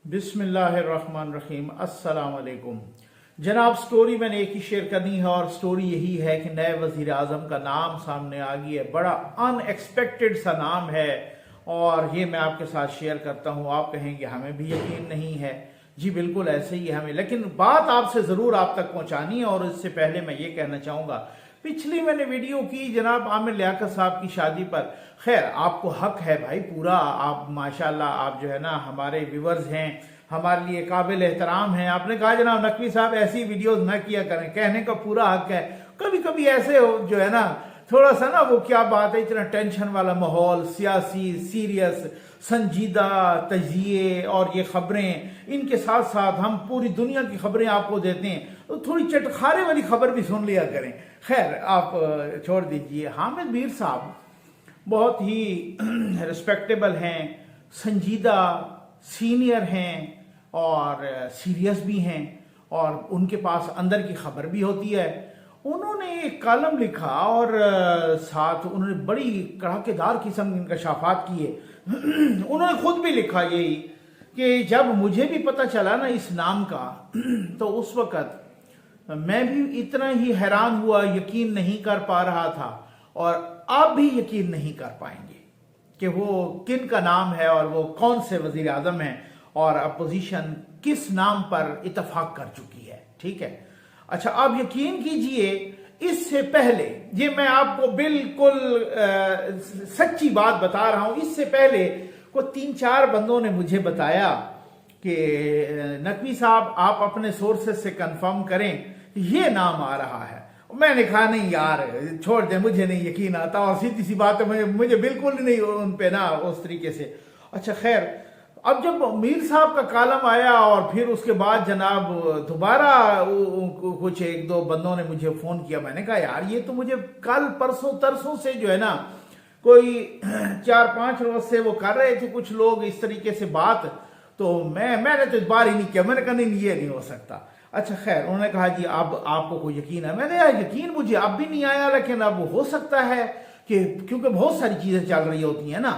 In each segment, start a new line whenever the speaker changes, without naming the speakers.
बिस्मिल्लाहिर्रहमानिर्रहीम। अस्सलाम वालेकुम जनाब। स्टोरी मैंने एक ही शेयर करनी है और स्टोरी यही है कि नए वजीर आज़म का नाम सामने आ गया है। बड़ा अनएक्सपेक्टेड सा नाम है और ये मैं आपके साथ शेयर करता हूँ। आप कहेंगे हमें भी यकीन नहीं है। जी बिल्कुल ऐसे ही है हमें, लेकिन बात आपसे ज़रूर आप तक पहुँचानी है। और इससे पहले मैं ये कहना चाहूँगा, पिछली मैंने वीडियो की जनाब आमिर लियाकत साहब की शादी पर। खैर आपको हक है भाई पूरा, आप माशाल्लाह आप जो है ना हमारे व्यूवर्स हैं, हमारे लिए काबिल एहतराम हैं। आपने कहा जनाब नकवी साहब ऐसी वीडियोस ना किया करें, कहने का पूरा हक है। कभी कभी ऐसे हो जो है ना थोड़ा सा ना वो क्या बात है, इतना टेंशन वाला माहौल, सियासी सीरियस संजीदा तजिए और ये खबरें, इनके साथ साथ हम पूरी दुनिया की खबरें आपको देते हैं, तो थोड़ी चटखारे वाली खबर भी सुन लिया करें। खैर आप छोड़ दीजिए। हामिद मीर साहब बहुत ही रिस्पेक्टेबल हैं, संजीदा सीनियर हैं और सीरियस भी हैं और उनके पास अंदर की खबर भी होती है। उन्होंने एक कॉलम लिखा और साथ उन्होंने बड़ी कड़ाकेदार किस्म के इंकशाफात किए। उन्होंने खुद भी लिखा यही कि जब मुझे भी पता चला ना इस नाम का तो उस वक़्त मैं भी इतना ही हैरान हुआ, यकीन नहीं कर पा रहा था और आप भी यकीन नहीं कर पाएंगे कि वो किन का नाम है और वो कौन से वजीर आजम है और अपोजिशन किस नाम पर इतफाक कर चुकी है। ठीक है, अच्छा आप यकीन कीजिए, इससे पहले ये मैं आपको बिल्कुल सच्ची बात बता रहा हूं, इससे पहले को 3-4 बंदों ने मुझे बताया कि नकवी साहब आप अपने सोर्सेस से कंफर्म करें ये नाम आ रहा है। मैंने कहा नहीं यार छोड़ दे, मुझे नहीं यकीन आता और सीधी सी बात है मुझे बिल्कुल नहीं उन पे ना उस तरीके से। अच्छा खैर, अब जब मीर साहब का कॉलम आया और फिर उसके बाद जनाब दोबारा कुछ 1-2 बंदों ने मुझे फोन किया, मैंने कहा यार ये तो मुझे कल परसों तरसों से जो है ना कोई 4-5 रोज से वो कर रहे थे कुछ लोग इस तरीके से बात, तो मैंने तो इस बार ही नहीं किया। मैंने कहा नहीं ये नहीं हो सकता। अच्छा खैर, उन्होंने कहा जी अब आपको कोई यकीन है? मैंने यार यकीन मुझे अब भी नहीं आया, लेकिन अब हो सकता है कि क्योंकि बहुत सारी चीजें चल रही होती हैं ना,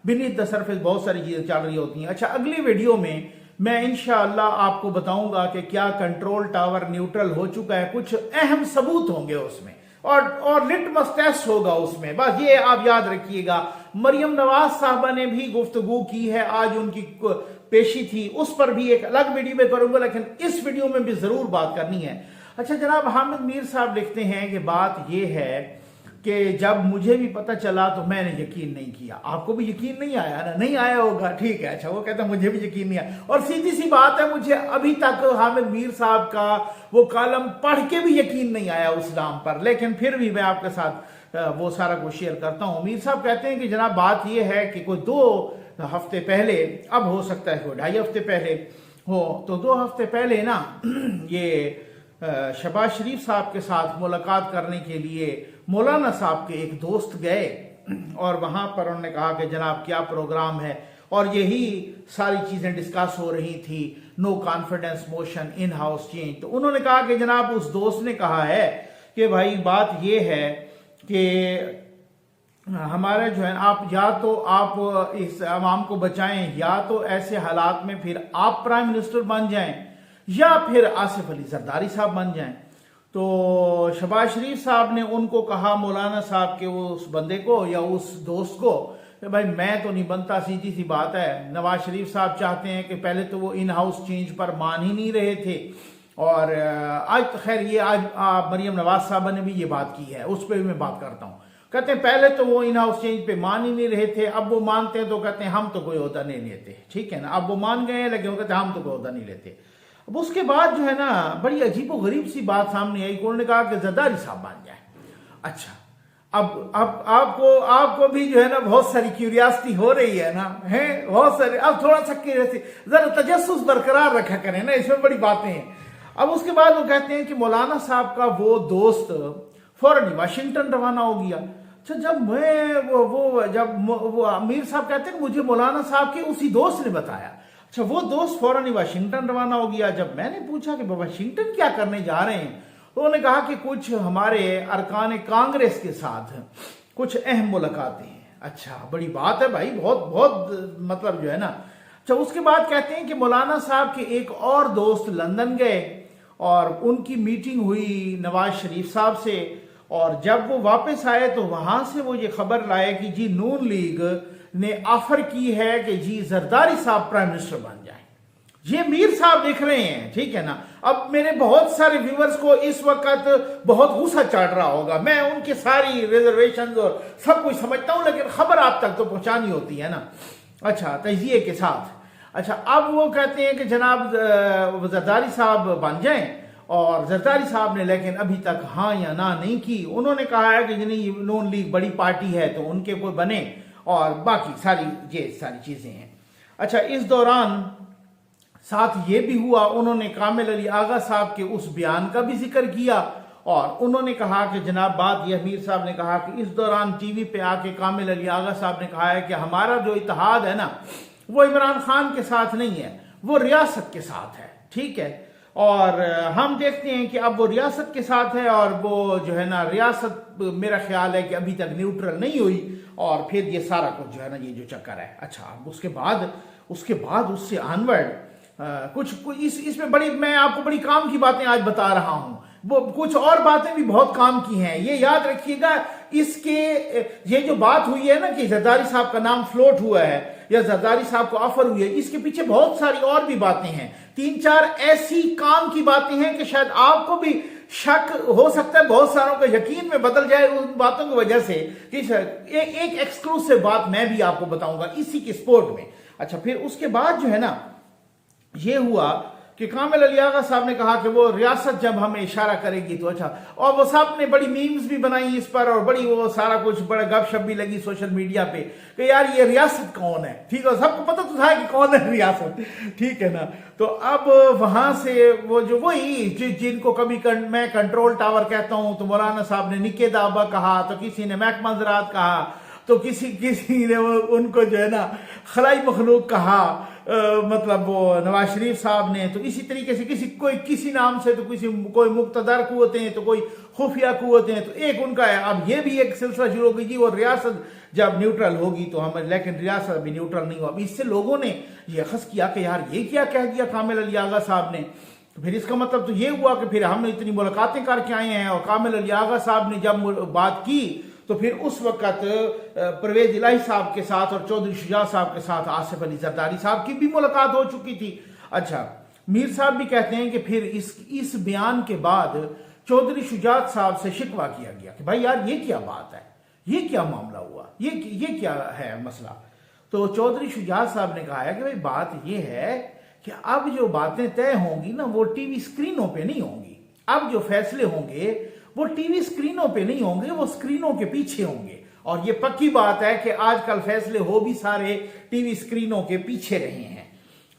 बीनीथ द सरफेस बहुत सारी चीजें चल रही होती हैं। अच्छा अगली वीडियो में मैं इंशाअल्लाह आपको बताऊंगा कि क्या कंट्रोल टावर न्यूट्रल हो चुका है, कुछ अहम सबूत होंगे उसमें और लिटमस टेस्ट होगा उसमें। बस ये आप याद रखिएगा। मरियम नवाज साहबा ने भी गुफ्तगू की है, आज उनकी पेशी थी, उस पर भी एक अलग वीडियो में करूंगा, लेकिन इस वीडियो में भी जरूर बात करनी है। अच्छा जनाब हामिद मीर साहब लिखते हैं कि बात यह है कि जब मुझे भी पता चला तो मैंने यकीन नहीं किया। आपको भी यकीन नहीं आया ना? नहीं आया होगा, ठीक है। अच्छा वो कहता है मुझे भी यकीन नहीं आया और सीधी सी बात है मुझे अभी तक हामिद मीर साहब का वो कॉलम पढ़ के भी यकीन नहीं आया उस नाम पर, लेकिन फिर भी मैं आपके साथ वो सारा कुछ शेयर करता हूँ। मीर साहब कहते हैं कि जनाब बात यह है कि कोई 2 हफ्ते पहले, अब हो सकता है कोई 2.5 हफ्ते पहले हो, तो 2 हफ्ते पहले ना ये शहबाज शरीफ साहब के साथ मुलाकात करने के लिए मौलाना साहब के एक दोस्त गए और वहां पर उन्होंने कहा कि जनाब क्या प्रोग्राम है, और यही सारी चीजें डिस्कस हो रही थी, no confidence motion, in house change. तो उन्होंने कहा कि जनाब उस दोस्त ने कहा है कि भाई बात यह है कि हमारे जो है आप या तो आप इस अवाम को बचाएं या तो ऐसे हालात में फिर आप प्राइम मिनिस्टर बन जाएं या फिर आसिफ अली जरदारी साहब बन जाएं। तो शहबाज शरीफ साहब ने उनको कहा, मौलाना साहब के उस बंदे को या उस दोस्त को, कि भाई मैं तो नहीं बनता, सीधी सी बात है। नवाज शरीफ साहब चाहते हैं कि पहले तो वो इन हाउस चेंज पर मान ही नहीं रहे थे और आज तो खैर ये आज मरियम नवाज साहबा ने भी ये बात की है, उस पर भी मैं बात करता हूँ। कहते हैं पहले तो वो इन हाउस चेंज पे मान ही नहीं रहे थे, अब वो मानते हैं तो कहते हैं हम तो कोई ओहदा नहीं लेते। ठीक है ना, अब वो मान गए हैं लेकिन वो कहते हैं हम तो कोई ओहदा नहीं लेते। अब उसके बाद जो है ना बड़ी अजीबो गरीब सी बात सामने आई, उन्होंने कहा कि जरदारी साहब मान जाए। अच्छा अब आपको भी जो है ना बहुत सारी क्यूरियासिटी हो रही है ना, है बहुत सारी। अब थोड़ा सा जरा तजस्सुस बरकरार रखा करें ना, इसमें बड़ी बातें हैं। अब उसके बाद वो कहते हैं कि मौलाना साहब का वो दोस्त फौरन वाशिंगटन रवाना हो गया। अच्छा जब मैं वो अमीर साहब कहते हैं मुझे मौलाना साहब के उसी दोस्त ने बताया। अच्छा वो दोस्त फौरन वाशिंगटन रवाना हो गया। जब मैंने पूछा कि वाशिंगटन क्या करने जा रहे हैं, तो उन्होंने कहा कि कुछ हमारे अरकान कांग्रेस के साथ कुछ अहम मुलाकातें हैं। अच्छा बड़ी बात है भाई, बहुत बहुत मतलब जो है ना। अच्छा, उसके बाद कहते हैं कि मौलाना साहब के एक और दोस्त लंदन गए और उनकी मीटिंग हुई नवाज शरीफ साहब से, और जब वो वापस आए तो वहां से वो ये खबर लाए कि जी नून लीग ने ऑफर की है कि जी जरदारी साहब प्राइम मिनिस्टर बन जाए। ये मीर साहब देख रहे हैं, ठीक है ना। अब मेरे बहुत सारे व्यूअर्स को इस वक्त बहुत गुस्सा चढ़ रहा होगा, मैं उनकी सारी रिजर्वेशंस और सब कुछ समझता हूं, लेकिन खबर आप तक तो पहुंचानी होती है ना। अच्छा, तजिए के साथ। अच्छा, अब वो कहते हैं कि जनाब जरदारी साहब बन जाएं, और जरदारी साहब ने लेकिन अभी तक हाँ या ना नहीं की। उन्होंने कहा है कि नहीं, नून लीग बड़ी पार्टी है तो उनके कोई बने, और बाकी सारी चीजें हैं। अच्छा, इस दौरान साथ ये भी हुआ, उन्होंने कामिल अली आगा साहब के उस बयान का भी जिक्र किया, और उन्होंने कहा कि जनाब बात यह, मीर साहब ने कहा कि इस दौरान टीवी पे आके कामिल अली आगा साहब ने कहा है कि हमारा जो इत्तेहाद है ना वो इमरान खान के साथ नहीं है, वो रियासत के साथ है, ठीक है। और हम देखते हैं कि अब वो रियासत के साथ है, और वो जो है ना रियासत मेरा ख्याल है कि अभी तक न्यूट्रल नहीं हुई, और फिर ये सारा कुछ जो है ना ये जो चक्कर है। अच्छा, उसके बाद उससे ऑनवर्ड कुछ इसमें बड़ी, मैं आपको बड़ी काम की बातें आज बता रहा हूं, वो कुछ और बातें भी बहुत काम की हैं, ये याद रखिएगा। इसके ये जो बात हुई है ना कि जरदारी साहब का नाम फ्लोट हुआ है या जरदारी साहब को ऑफर हुई है, इसके पीछे बहुत सारी और भी बातें हैं, 3-4 ऐसी काम की बातें हैं कि शायद आपको भी शक हो सकता है, बहुत सारों का यकीन में बदल जाए उन बातों की वजह से कि एक एक्सक्लूसिव बात मैं भी आपको बताऊंगा इसी के स्पोर्ट में। अच्छा, फिर उसके बाद जो है ना ये हुआ कि कामिल अली आगा साहब ने कहा कि वो रियासत जब हमें इशारा करेगी तो अच्छा, और वो साहब ने बड़ी मीम्स भी बनाई इस पर, और बड़ी वो सारा कुछ बड़ा गपशप भी लगी सोशल मीडिया पे कि यार ये रियासत कौन है, ठीक है, सबको पता तो था कि कौन है रियासत, ठीक है ना। तो अब वहां से वो जो वही जिनको कभी मैं कंट्रोल टावर कहता हूं, तो मौलाना साहब ने निके दाबा कहा, तो किसी ने महकमा ज़राअत कहा, तो किसी ने उनको जो है ना खलाई मखलूक कहा, मतलब वो नवाज शरीफ साहब ने, तो इसी तरीके से किसी नाम से, तो कोई मुक्तदर कुव्वतें, तो कोई खुफिया कुव्वतें, तो एक उनका है। अब ये भी एक सिलसिला शुरू हो गई जी, वो रियासत जब न्यूट्रल होगी तो हम, लेकिन रियासत अभी न्यूट्रल नहीं हुआ। अब इससे लोगों ने ये अखज़ किया कि यार ये क्या कह दिया कामिल अली आगा साहब ने, तो फिर इसका मतलब तो ये हुआ कि फिर हमने इतनी मुलाकातें करके आए हैं, और कामिल अली आगा साहब ने जब बात की तो फिर उस वक्त परवेज इलाही साहब के साथ और चौधरी शुजात साहब के साथ आसिफ अली जरदारी साहब की भी मुलाकात हो चुकी थी। अच्छा, मीर साहब भी कहते हैं कि फिर इस बयान के बाद चौधरी शुजात साहब से शिकवा किया गया कि भाई यार ये क्या बात है, ये क्या मामला हुआ, ये क्या है मसला। तो चौधरी शुजात साहब ने कहा है कि भाई बात ये है कि अब जो बातें तय होंगी ना वो टीवी स्क्रीनों पे नहीं होंगी, अब जो फैसले होंगे वो टीवी स्क्रीनों पे नहीं होंगे, वो स्क्रीनों के पीछे होंगे। और ये पक्की बात है कि आजकल फैसले हो भी सारे टीवी स्क्रीनों के पीछे रहे हैं।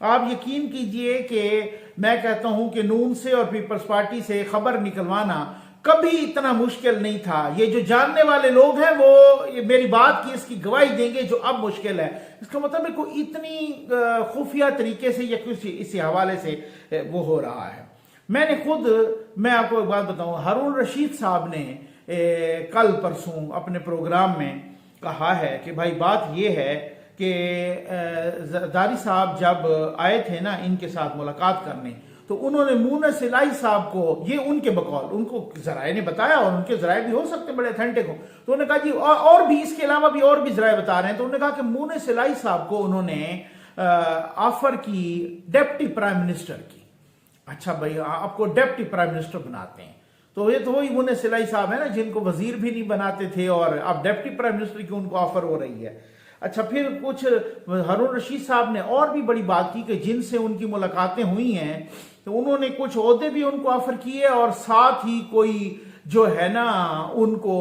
आप यकीन कीजिए कि मैं कहता हूं कि नून से और पीपल्स पार्टी से खबर निकलवाना कभी इतना मुश्किल नहीं था। ये जो जानने वाले लोग हैं वो मेरी बात की इसकी गवाही देंगे, जो अब मुश्किल है इसका मतलब है कोई इतनी खुफिया तरीके से या कुछ इसी हवाले से वो हो रहा है। मैं आपको एक बात बताऊं, हारून रशीद साहब ने कल परसों अपने प्रोग्राम में कहा है कि भाई बात यह है कि जरदारी साहब जब आए थे ना इनके साथ मुलाकात करने, तो उन्होंने मुनस इलाही साहब को, ये उनके बकौल, उनको जराए ने बताया, और उनके जराए भी हो सकते बड़े अथेंटिक हो, तो उन्होंने कहा जी और भी इसके अलावा भी और भी जराए बता रहे हैं, तो उन्होंने कहा कि मुनस इलाही साहब को उन्होंने ऑफर की डिप्टी प्राइम मिनिस्टर की। अच्छा भाई, आपको डिप्टी प्राइम मिनिस्टर बनाते हैं, तो ये तो वही मुनस इलाही साहब है ना जिनको वजीर भी नहीं बनाते थे, और अब डिप्टी प्राइम मिनिस्टर की उनको ऑफर हो रही है। अच्छा, फिर कुछ हारून रशीद साहब ने और भी बड़ी बात की कि जिनसे उनकी मुलाकातें हुई हैं तो उन्होंने कुछ ओहदे भी उनको ऑफर किए, और साथ ही कोई जो है ना उनको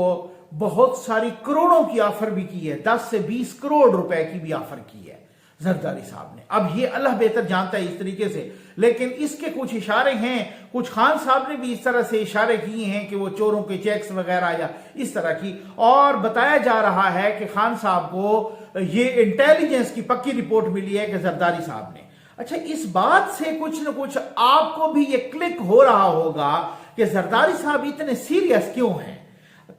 बहुत सारी करोड़ों की ऑफर भी की है, 10 से 20 करोड़ रुपए की भी ऑफर की है जरदारी साहब ने। अब ये अल्लाह बेहतर जानता है इस तरीके से, लेकिन इसके कुछ इशारे हैं, कुछ खान साहब ने भी इस तरह से इशारे किए हैं कि वो चोरों के चेक्स वगैरह या इस तरह की, और बताया जा रहा है कि खान साहब को ये इंटेलिजेंस की पक्की रिपोर्ट मिली है कि जरदारी साहब ने। अच्छा, इस बात से कुछ न कुछ आपको भी ये क्लिक हो रहा होगा कि जरदारी साहब इतने सीरियस क्यों हैं,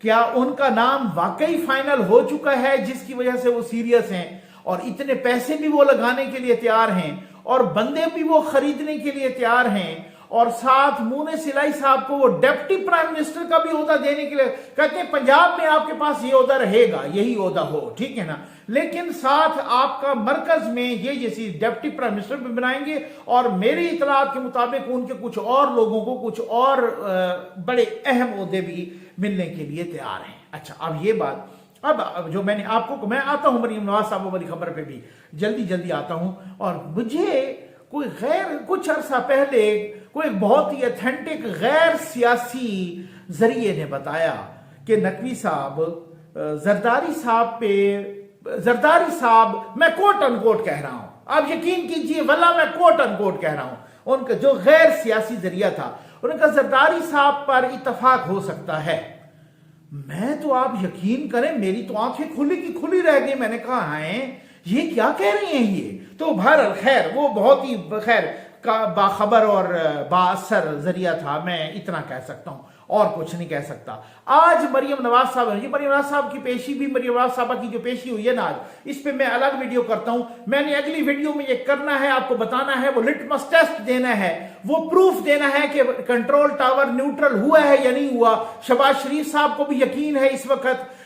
क्या उनका नाम वाकई फाइनल हो चुका है जिसकी वजह से वो सीरियस हैं, اور اتنے پیسے بھی وہ لگانے کے لیے تیار ہیں اور بندے بھی وہ خریدنے کے لیے تیار ہیں اور ساتھ مونے سلائی صاحب کو وہ ڈپٹی پرائم منسٹر کا بھی عہدہ دینے کے لیے کہتے ہیں پنجاب میں آپ کے پاس یہ عہدہ رہے گا، یہی عہدہ ہو، ٹھیک ہے نا، لیکن ساتھ آپ کا مرکز میں یہ جیسی ڈپٹی پرائم منسٹر بھی بنائیں گے اور میری اطلاعات کے مطابق ان کے کچھ اور لوگوں کو کچھ اور بڑے اہم عہدے بھی ملنے کے لیے تیار ہیں۔ اچھا، اب یہ بات اب جو میں نے آپ کو، میں آتا ہوں مریم نواز صاحب والی خبر پہ بھی جلدی آتا ہوں، اور مجھے کوئی کچھ عرصہ پہلے کوئی بہت ہی اتھینٹک غیر سیاسی ذریعے نے بتایا کہ نقوی صاحب زرداری صاحب میں کوٹ ان کوٹ کہہ رہا ہوں، آپ یقین کیجئے واللہ میں کوٹ ان کوٹ کہہ رہا ہوں، ان کا جو غیر سیاسی ذریعہ تھا ان کا زرداری صاحب پر اتفاق ہو سکتا ہے۔ میں تو آپ یقین کریں میری تو آنکھیں کھلی کی کھلی رہ گئی، میں نے کہا ہیں یہ کیا کہہ رہی ہیں یہ تو بہرحال خیر وہ بہت ہی خیر باخبر اور بااثر ذریعہ تھا، میں اتنا کہہ سکتا ہوں اور کچھ نہیں کہہ سکتا۔ آج مریم نواز صاحب، یہ مریم نواز صاحب کی پیشی بھی، مریم نواز صاحبہ کی جو پیشی ہوئی ہے نا آج، اس پہ میں الگ ویڈیو کرتا ہوں، میں نے اگلی ویڈیو میں یہ کرنا ہے، آپ کو بتانا ہے، وہ لٹمس ٹیسٹ دینا ہے، وہ پروف دینا ہے کہ کنٹرول ٹاور نیوٹرل ہوا ہے یا نہیں ہوا۔ شہباز شریف صاحب کو بھی یقین ہے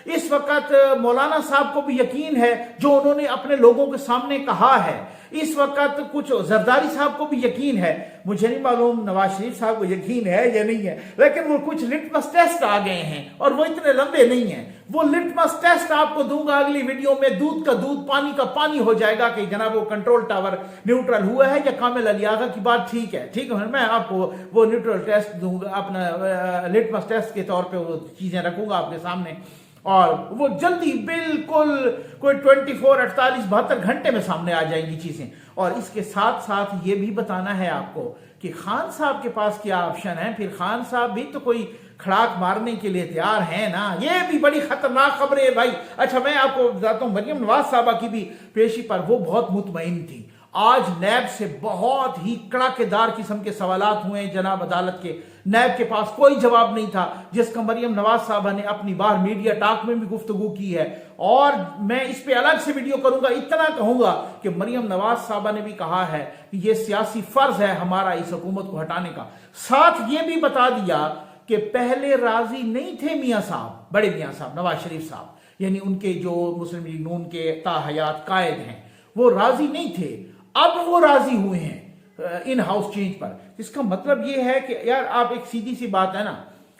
اس وقت مولانا صاحب کو بھی یقین ہے جو انہوں نے اپنے لوگوں کے سامنے کہا ہے، اس وقت کچھ زرداری صاحب کو بھی یقین ہے، مجھے نہیں معلوم نواز شریف صاحب کو یقین ہے یا نہیں ہے، لیکن وہ کچھ لٹمس ٹیسٹ آ گئے ہیں اور وہ اتنے لمبے نہیں ہیں، وہ لٹمس ٹیسٹ آپ کو دوں گا اگلی ویڈیو میں، دودھ کا دودھ پانی کا پانی ہو جائے گا کہ جناب وہ کنٹرول ٹاور نیوٹرل ہوا ہے یا کامل علی آغا کی بات ٹھیک ہے، میں آپ کو وہ نیوٹرل ٹیسٹ دوں گا، اپنا لٹمس ٹیسٹ کے طور پہ وہ چیزیں رکھوں گا آپ کے سامنے، اور وہ جلدی بالکل کوئی 24 48 72 گھنٹے میں سامنے آ جائیں گی چیزیں۔ اور اس کے ساتھ ساتھ یہ بھی بتانا ہے آپ کو کہ خان صاحب کے پاس کیا آپشن ہے، پھر خان صاحب بھی تو کوئی کھڑاک مارنے کے لیے تیار ہیں نا، یہ بھی بڑی خطرناک خبر ہے بھائی۔ اچھا میں آپ کو بتاتا ہوں مریم نواز صاحبہ کی بھی پیشی پر وہ بہت مطمئن تھی، آج نیب سے بہت ہی کڑاکے دار قسم کے سوالات ہوئے جناب عدالت کے، نیب کے پاس کوئی جواب نہیں تھا، جس کا مریم نواز صاحبہ نے اپنی باہر میڈیا ٹاک میں بھی گفتگو کی ہے، اور میں اس پہ الگ سے ویڈیو کروں گا، اتنا کہوں گا کہ مریم نواز صاحبہ نے بھی کہا ہے کہ یہ سیاسی فرض ہے ہمارا اس حکومت کو ہٹانے کا، ساتھ یہ بھی بتا دیا کہ پہلے راضی نہیں تھے میاں صاحب، بڑے میاں صاحب نواز شریف صاحب، یعنی ان کے جو مسلم لیگ نون کے تاحیات قائد ہیں، وہ راضی نہیں تھے، اب وہ راضی ہوئے ہیں ان ہاؤس چینج پر۔ اس کا مطلب یہ ہے کہ یار آپ ایک سیدھی سی بات ہے نا،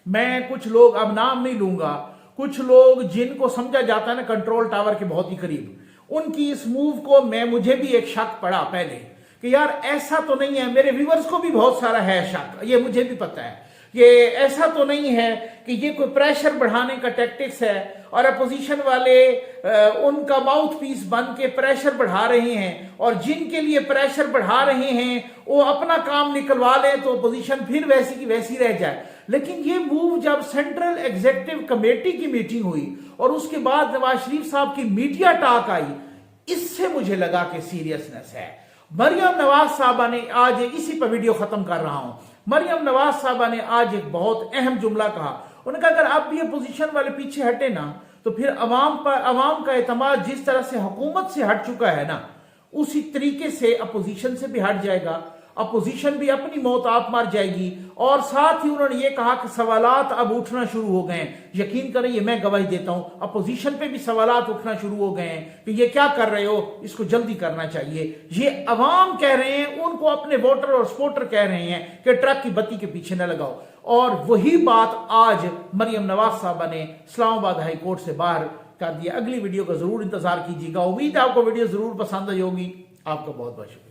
میں کچھ لوگ اب نام نہیں لوں گا، کچھ لوگ جن کو سمجھا جاتا ہے نا کنٹرول ٹاور کے بہت ہی قریب، ان کی اس موو کو مجھے بھی ایک شک پڑا پہلے کہ یار ایسا تو نہیں ہے، میرے ویورز کو بھی بہت سارا ہے شک، یہ مجھے بھی پتا ہے کہ ایسا تو نہیں ہے کہ یہ کوئی پریشر بڑھانے کا ٹیکٹکس ہے اور اپوزیشن والے ان کا ماؤتھ پیس بن کے پریشر بڑھا رہے ہیں، اور جن کے لیے پریشر بڑھا رہے ہیں وہ اپنا کام نکلوا لیں تو اپوزیشن پھر ویسی کی ویسی رہ جائے۔ لیکن یہ موو جب سینٹرل ایگزیکٹو کمیٹی کی میٹنگ ہوئی اور اس کے بعد نواز شریف صاحب کی میڈیا ٹاک آئی، اس سے مجھے لگا کہ سیریسنس ہے۔ مریم نواز صاحبہ نے آج، اسی پر ویڈیو ختم کر رہا ہوں، مریم نواز صاحبہ نے آج ایک بہت اہم جملہ کہا، انہوں نے کہا اگر اب بھی اپوزیشن والے پیچھے ہٹے نا تو پھر عوام کا اعتماد جس طرح سے حکومت سے ہٹ چکا ہے نا، اسی طریقے سے اپوزیشن سے بھی ہٹ جائے گا، اپوزیشن بھی اپنی موت آپ مار جائے گی، اور ساتھ ہی انہوں نے یہ کہا کہ سوالات اب اٹھنا شروع ہو گئے ہیں، یقین کریں یہ میں گواہی دیتا ہوں، اپوزیشن پہ بھی سوالات اٹھنا شروع ہو گئے ہیں کہ یہ کیا کر رہے ہو، اس کو جلدی کرنا چاہیے۔ یہ عوام کہہ رہے ہیں، ان کو اپنے ووٹر اور سپورٹر کہہ رہے ہیں کہ ٹرک کی بتی کے پیچھے نہ لگاؤ، اور وہی بات آج مریم نواز صاحبہ نے اسلام آباد ہائی کورٹ سے باہر کر دیا۔ اگلی ویڈیو کا ضرور انتظار کیجیے گا، امید ہے آپ کو ویڈیو ضرور پسند آئی ہوگی۔ آپ کا بہت بہت شکریہ۔